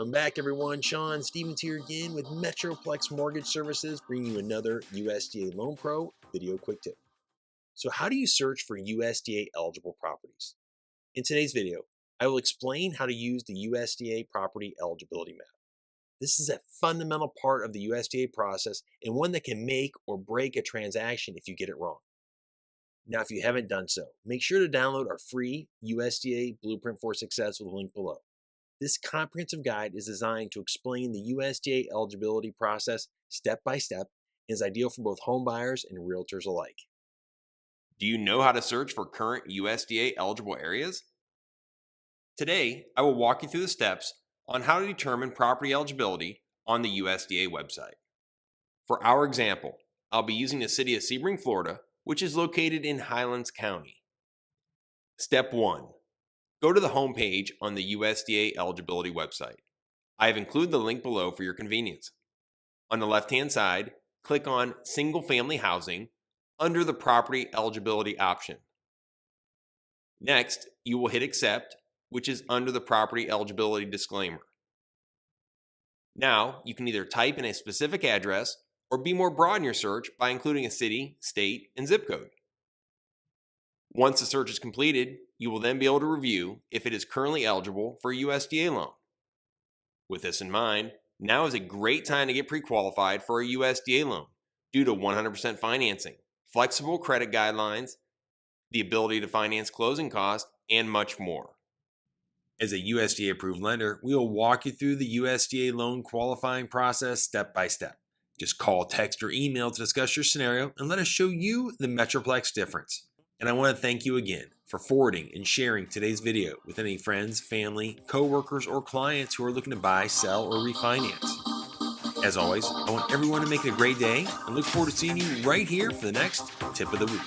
Welcome back, everyone. Sean Stevens here again with Metroplex Mortgage Services, bringing you another USDA Loan Pro video quick tip. So how do you search for USDA eligible properties? In today's video, I will explain how to use the USDA Property Eligibility Map. This is a fundamental part of the USDA process and one that can make or break a transaction if you get it wrong. Now, if you haven't done so, make sure to download our free USDA Blueprint for Success with the link below. This comprehensive guide is designed to explain the USDA eligibility process step by step and is ideal for both home buyers and realtors alike. Do you know how to search for current USDA eligible areas? Today, I will walk you through the steps on how to determine property eligibility on the USDA website. For our example, I'll be using the city of Sebring, Florida, which is located in Highlands County. Step 1. Go to the home page on the USDA eligibility website. I have included the link below for your convenience. On the left-hand side, click on Single Family Housing under the Property Eligibility option. Next, you will hit Accept, which is under the Property Eligibility disclaimer. Now, you can either type in a specific address or be more broad in your search by including a city, state, and zip code. Once the search is completed, you will then be able to review if it is currently eligible for a USDA loan. With this in mind, now is a great time to get pre-qualified for a USDA loan due to 100% financing, flexible credit guidelines, the ability to finance closing costs, and much more. As a USDA approved lender, we will walk you through the USDA loan qualifying process step by step. Just call, text, or email to discuss your scenario and let us show you the Metroplex difference. And I want to thank you again for forwarding and sharing today's video with any friends, family, coworkers, or clients who are looking to buy, sell, or refinance. As always, I want everyone to make it a great day and look forward to seeing you right here for the next tip of the week.